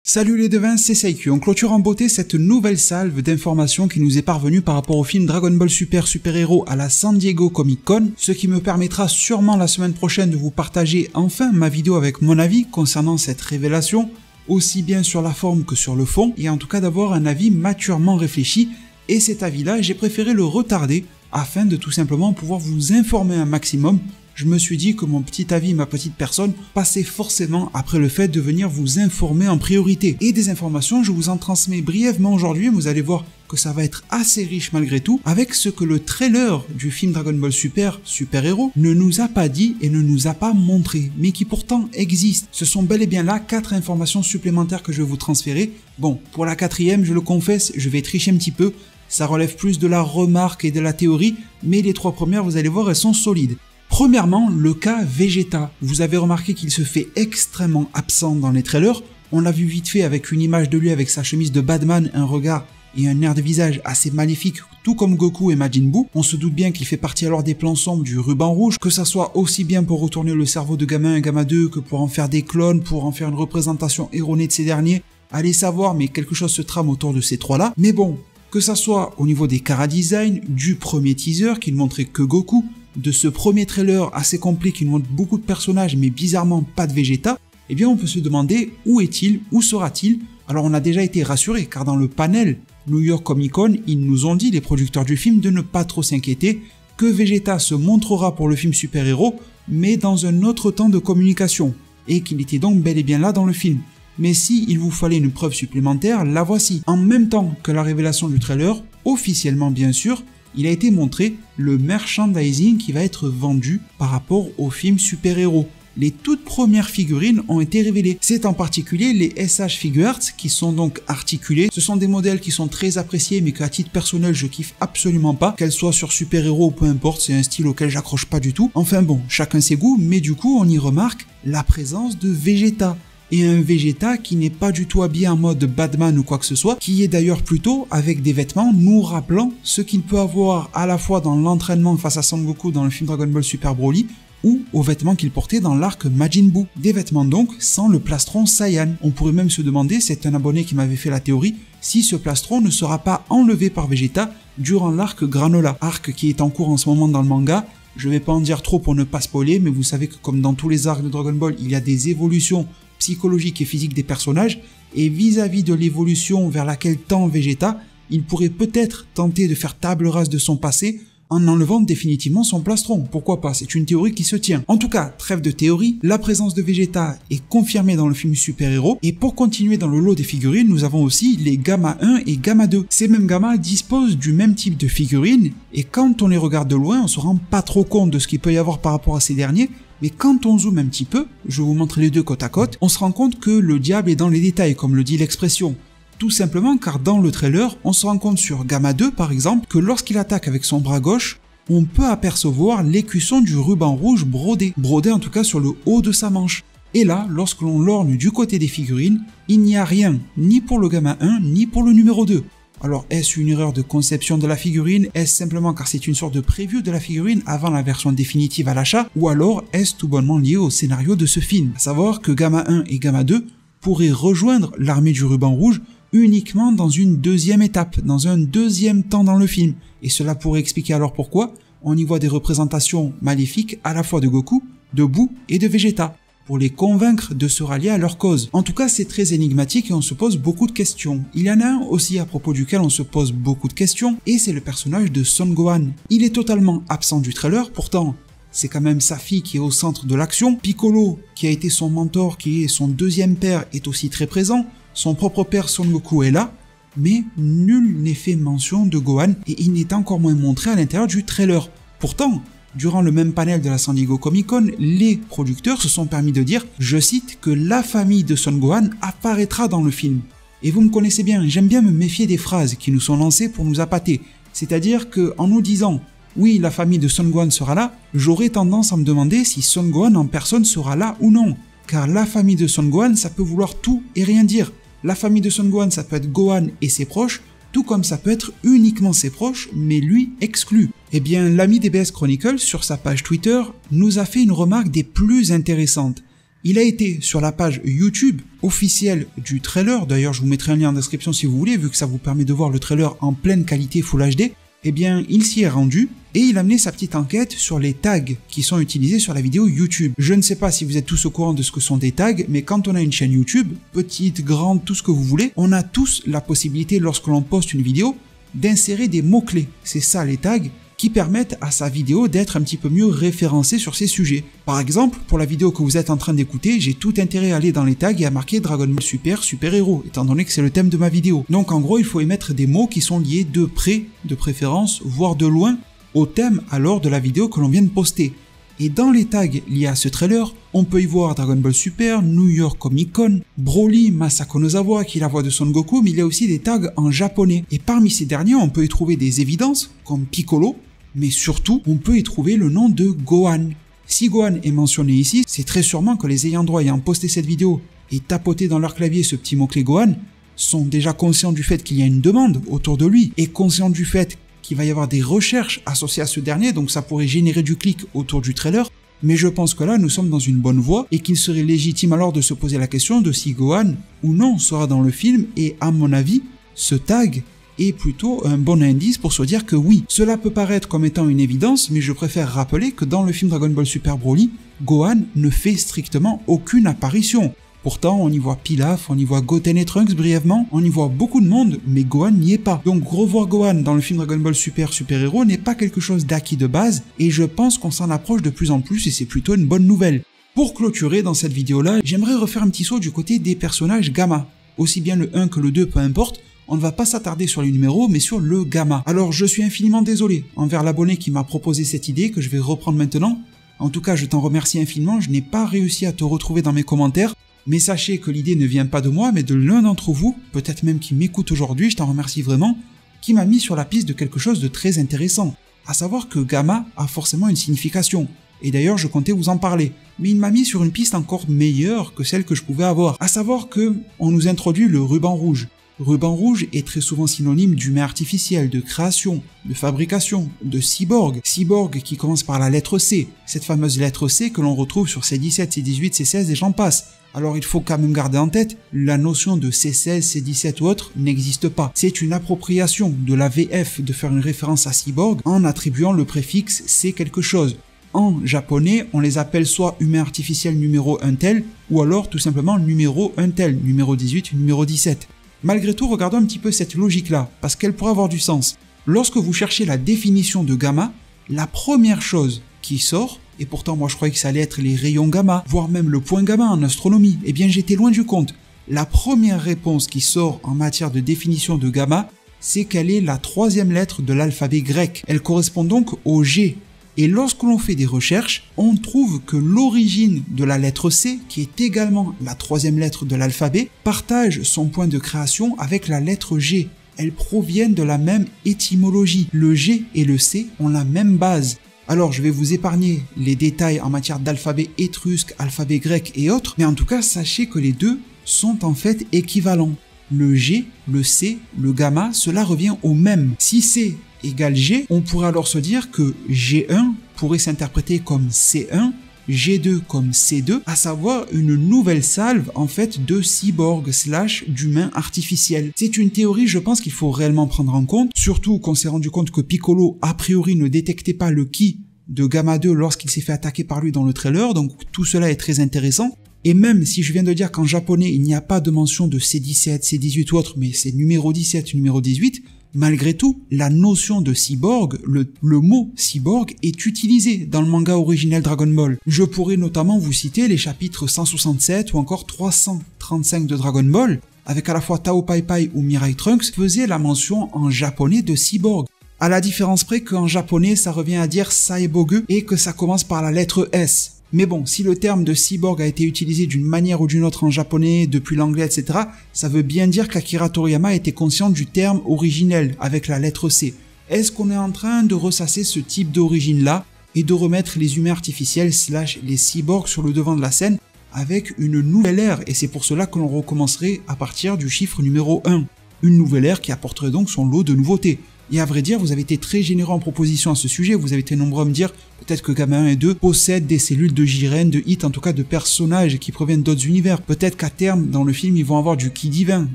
Salut les devins, c'est Saikyu. On clôture en beauté cette nouvelle salve d'informations qui nous est parvenue par rapport au film Dragon Ball Super Super Hero à la San Diego Comic Con, ce qui me permettra sûrement la semaine prochaine de vous partager enfin ma vidéo avec mon avis concernant cette révélation, aussi bien sur la forme que sur le fond, et en tout cas d'avoir un avis maturement réfléchi, et cet avis-là, j'ai préféré le retarder afin de tout simplement pouvoir vous informer un maximum. Je me suis dit que mon petit avis, ma petite personne, passait forcément après le fait de venir vous informer en priorité. Et des informations, je vous en transmets brièvement aujourd'hui, vous allez voir que ça va être assez riche malgré tout, avec ce que le trailer du film Dragon Ball Super, Super Hero, ne nous a pas dit et ne nous a pas montré, mais qui pourtant existent. Ce sont bel et bien là 4 informations supplémentaires que je vais vous transférer. Bon, pour la 4e, je le confesse, je vais tricher un petit peu, ça relève plus de la remarque et de la théorie, mais les 3 premières, vous allez voir, elles sont solides. Premièrement, le cas Vegeta. Vous avez remarqué qu'il se fait extrêmement absent dans les trailers. On l'a vu vite fait avec une image de lui avec sa chemise de Batman, un regard et un air de visage assez maléfique, tout comme Goku et Majin Buu. On se doute bien qu'il fait partie alors des plans sombres du ruban rouge, que ça soit aussi bien pour retourner le cerveau de Gamma 1 et Gamma 2 que pour en faire des clones, pour en faire une représentation erronée de ces derniers. Allez savoir, mais quelque chose se trame autour de ces trois-là. Mais bon, que ça soit au niveau des chara-design, du premier teaser qui ne montrait que Goku, de ce premier trailer assez complet qui nous montre beaucoup de personnages mais bizarrement pas de Vegeta, eh bien on peut se demander où est-il, où sera-t-il. Alors on a déjà été rassuré car dans le panel New York Comic Con, ils nous ont dit, les producteurs du film, de ne pas trop s'inquiéter, que Vegeta se montrera pour le film Super Hero mais dans un autre temps de communication, et qu'il était donc bel et bien là dans le film. Mais si il vous fallait une preuve supplémentaire, la voici. En même temps que la révélation du trailer, officiellement bien sûr, il a été montré le merchandising qui va être vendu par rapport au film Super Hero. Les toutes premières figurines ont été révélées. C'est en particulier les SH Figuarts qui sont donc articulés. Ce sont des modèles qui sont très appréciés mais qu'à titre personnel je kiffe absolument pas. Qu'elles soient sur Super Hero ou peu importe, c'est un style auquel j'accroche pas du tout. Enfin bon, chacun ses goûts, mais du coup on y remarque la présence de Vegeta. Et un Vegeta qui n'est pas du tout habillé en mode Batman ou quoi que ce soit, qui est d'ailleurs plutôt avec des vêtements nous rappelant ce qu'il peut avoir à la fois dans l'entraînement face à Son Goku dans le film Dragon Ball Super Broly, ou aux vêtements qu'il portait dans l'arc Majin Buu. Des vêtements donc sans le plastron Saiyan. On pourrait même se demander, c'est un abonné qui m'avait fait la théorie, si ce plastron ne sera pas enlevé par Vegeta durant l'arc Granola, arc qui est en cours en ce moment dans le manga. Je vais pas en dire trop pour ne pas spoiler, mais vous savez que comme dans tous les arcs de Dragon Ball, il y a des évolutions psychologique et physique des personnages, et vis-à-vis de l'évolution vers laquelle tend Vegeta, il pourrait peut-être tenter de faire table rase de son passé en enlevant définitivement son plastron. Pourquoi pas, c'est une théorie qui se tient. En tout cas, trêve de théorie, la présence de Vegeta est confirmée dans le film Super Hero, et pour continuer dans le lot des figurines, nous avons aussi les Gamma 1 et Gamma 2. Ces mêmes Gamma disposent du même type de figurines, et quand on les regarde de loin, on se rend pas trop compte de ce qu'il peut y avoir par rapport à ces derniers, mais quand on zoome un petit peu, je vous montre les deux côte à côte, on se rend compte que le diable est dans les détails, comme le dit l'expression. Tout simplement car dans le trailer, on se rend compte sur Gamma 2 par exemple, que lorsqu'il attaque avec son bras gauche, on peut apercevoir l'écusson du ruban rouge brodé en tout cas sur le haut de sa manche. Et là, lorsque l'on lorgne du côté des figurines, il n'y a rien, ni pour le Gamma 1, ni pour le numéro 2. Alors est-ce une erreur de conception de la figurine? Est-ce simplement car c'est une sorte de preview de la figurine avant la version définitive à l'achat? Ou alors est-ce tout bonnement lié au scénario de ce film? À savoir que Gamma 1 et Gamma 2 pourraient rejoindre l'armée du ruban rouge uniquement dans une deuxième étape, dans un deuxième temps dans le film. Et cela pourrait expliquer alors pourquoi on y voit des représentations maléfiques à la fois de Goku, de Buu et de Vegeta, pour les convaincre de se rallier à leur cause. En tout cas, c'est très énigmatique et on se pose beaucoup de questions. Il y en a un aussi à propos duquel on se pose beaucoup de questions, et c'est le personnage de Son Gohan. Il est totalement absent du trailer, pourtant c'est quand même sa fille qui est au centre de l'action. Piccolo, qui a été son mentor, qui est son deuxième père, est aussi très présent. Son propre père Son Goku est là, mais nul n'est fait mention de Gohan, et il n'est encore moins montré à l'intérieur du trailer. Pourtant, durant le même panel de la San Diego Comic Con, les producteurs se sont permis de dire, je cite, que la famille de Son Gohan apparaîtra dans le film. Et vous me connaissez bien, j'aime bien me méfier des phrases qui nous sont lancées pour nous appâter. C'est-à-dire que en nous disant, oui, la famille de Son Gohan sera là, j'aurais tendance à me demander si Son Gohan en personne sera là ou non. Car la famille de Son Gohan, ça peut vouloir tout et rien dire. La famille de Son Gohan, ça peut être Gohan et ses proches, tout comme ça peut être uniquement ses proches, mais lui exclu. Eh bien, l'ami DBS Chronicle, sur sa page Twitter, nous a fait une remarque des plus intéressantes. Il a été sur la page YouTube officielle du trailer, d'ailleurs je vous mettrai un lien en description si vous voulez, vu que ça vous permet de voir le trailer en pleine qualité Full HD, eh bien il s'y est rendu et il a mené sa petite enquête sur les tags qui sont utilisés sur la vidéo YouTube. Je ne sais pas si vous êtes tous au courant de ce que sont des tags, mais quand on a une chaîne YouTube, petite, grande, tout ce que vous voulez, on a tous la possibilité lorsque l'on poste une vidéo d'insérer des mots-clés. C'est ça les tags, qui permettent à sa vidéo d'être un petit peu mieux référencée sur ces sujets. Par exemple, pour la vidéo que vous êtes en train d'écouter, j'ai tout intérêt à aller dans les tags et à marquer Dragon Ball Super, Super Héros, étant donné que c'est le thème de ma vidéo. Donc en gros, il faut émettre des mots qui sont liés de près, de préférence, voire de loin, au thème alors de la vidéo que l'on vient de poster. Et dans les tags liés à ce trailer, on peut y voir Dragon Ball Super, New York Comic Con, Broly, Masako Nozawa qui est la voix de Son Goku, mais il y a aussi des tags en japonais. Et parmi ces derniers, on peut y trouver des évidences comme Piccolo, mais surtout, on peut y trouver le nom de Gohan. Si Gohan est mentionné ici, c'est très sûrement que les ayants droit ayant posté cette vidéo et tapoté dans leur clavier ce petit mot-clé Gohan sont déjà conscients du fait qu'il y a une demande autour de lui et conscients du fait qu'il va y avoir des recherches associées à ce dernier, donc ça pourrait générer du clic autour du trailer. Mais je pense que là, nous sommes dans une bonne voie et qu'il serait légitime alors de se poser la question de si Gohan ou non sera dans le film et à mon avis, ce tag est plutôt un bon indice pour se dire que oui. Cela peut paraître comme étant une évidence, mais je préfère rappeler que dans le film Dragon Ball Super Broly, Gohan ne fait strictement aucune apparition. Pourtant, on y voit Pilaf, on y voit Goten et Trunks brièvement, on y voit beaucoup de monde, mais Gohan n'y est pas. Donc revoir Gohan dans le film Dragon Ball Super Super Héros n'est pas quelque chose d'acquis de base, et je pense qu'on s'en approche de plus en plus et c'est plutôt une bonne nouvelle. Pour clôturer dans cette vidéo-là, j'aimerais refaire un petit saut du côté des personnages Gamma. Aussi bien le 1 que le 2, peu importe, on ne va pas s'attarder sur les numéros, mais sur le Gamma. Alors je suis infiniment désolé envers l'abonné qui m'a proposé cette idée, que je vais reprendre maintenant. En tout cas, je t'en remercie infiniment, je n'ai pas réussi à te retrouver dans mes commentaires, mais sachez que l'idée ne vient pas de moi, mais de l'un d'entre vous, peut-être même qui m'écoute aujourd'hui, je t'en remercie vraiment, qui m'a mis sur la piste de quelque chose de très intéressant. À savoir que Gamma a forcément une signification. Et d'ailleurs, je comptais vous en parler. Mais il m'a mis sur une piste encore meilleure que celle que je pouvais avoir. À savoir que on nous introduit le ruban rouge. Ruban rouge est très souvent synonyme d'humain artificiel, de création, de fabrication, de cyborg. Cyborg qui commence par la lettre C. Cette fameuse lettre C que l'on retrouve sur C17, C18, C16 et j'en passe. Alors il faut quand même garder en tête, la notion de C16, C17 ou autre n'existe pas. C'est une appropriation de la VF de faire une référence à cyborg en attribuant le préfixe C quelque chose. En japonais, on les appelle soit humain artificiel numéro 1 tel, ou alors tout simplement numéro 1 tel, numéro 18, numéro 17. Malgré tout, regardons un petit peu cette logique-là, parce qu'elle pourrait avoir du sens. Lorsque vous cherchez la définition de gamma, la première chose qui sort, et pourtant moi je croyais que ça allait être les rayons gamma, voire même le point gamma en astronomie, eh bien j'étais loin du compte. La première réponse qui sort en matière de définition de gamma, c'est qu'elle est la troisième lettre de l'alphabet grec. Elle correspond donc au G. Et lorsque l'on fait des recherches, on trouve que l'origine de la lettre C, qui est également la troisième lettre de l'alphabet, partage son point de création avec la lettre G. Elles proviennent de la même étymologie. Le G et le C ont la même base. Alors je vais vous épargner les détails en matière d'alphabet étrusque, alphabet grec et autres, mais en tout cas sachez que les deux sont en fait équivalents. Le G, le C, le gamma, cela revient au même. Si C égale G, on pourrait alors se dire que G1 pourrait s'interpréter comme C1, G2 comme C2, à savoir une nouvelle salve en fait de cyborg / d'humains artificiels. C'est une théorie je pense qu'il faut réellement prendre en compte, surtout qu'on s'est rendu compte que Piccolo a priori ne détectait pas le ki de Gamma 2 lorsqu'il s'est fait attaquer par lui dans le trailer, donc tout cela est très intéressant. Et même si je viens de dire qu'en japonais il n'y a pas de mention de C17, C18 ou autre, mais c'est numéro 17, numéro 18, malgré tout, la notion de cyborg, le mot cyborg est utilisé dans le manga originel Dragon Ball. Je pourrais notamment vous citer les chapitres 167 ou encore 335 de Dragon Ball, avec à la fois Tao Pai Pai ou Mirai Trunks, faisaient la mention en japonais de cyborg. À la différence près qu'en japonais ça revient à dire Saebogu et que ça commence par la lettre S. Mais bon, si le terme de cyborg a été utilisé d'une manière ou d'une autre en japonais, depuis l'anglais, etc., ça veut bien dire qu'Akira Toriyama était conscient du terme originel, avec la lettre C. Est-ce qu'on est en train de ressasser ce type d'origine-là, et de remettre les humains artificiels / les cyborgs sur le devant de la scène, avec une nouvelle ère, et c'est pour cela que l'on recommencerait à partir du chiffre numéro 1. Une nouvelle ère qui apporterait donc son lot de nouveautés. Et à vrai dire, vous avez été très généreux en proposition à ce sujet, vous avez été nombreux à me dire peut-être que Gamma 1 et 2 possèdent des cellules de Jiren, de Hit, en tout cas de personnages qui proviennent d'autres univers. Peut-être qu'à terme, dans le film, ils vont avoir du ki divin.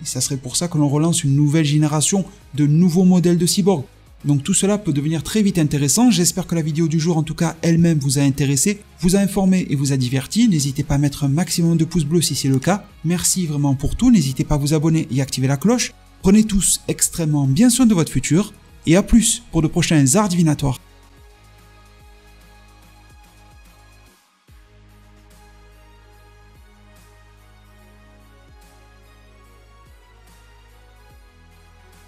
Et ça serait pour ça que l'on relance une nouvelle génération de nouveaux modèles de cyborgs. Donc tout cela peut devenir très vite intéressant. J'espère que la vidéo du jour, en tout cas elle-même, vous a intéressé, vous a informé et vous a diverti. N'hésitez pas à mettre un maximum de pouces bleus si c'est le cas. Merci vraiment pour tout. N'hésitez pas à vous abonner et activer la cloche. Prenez tous extrêmement bien soin de votre futur. Et à plus pour de prochains arts divinatoires.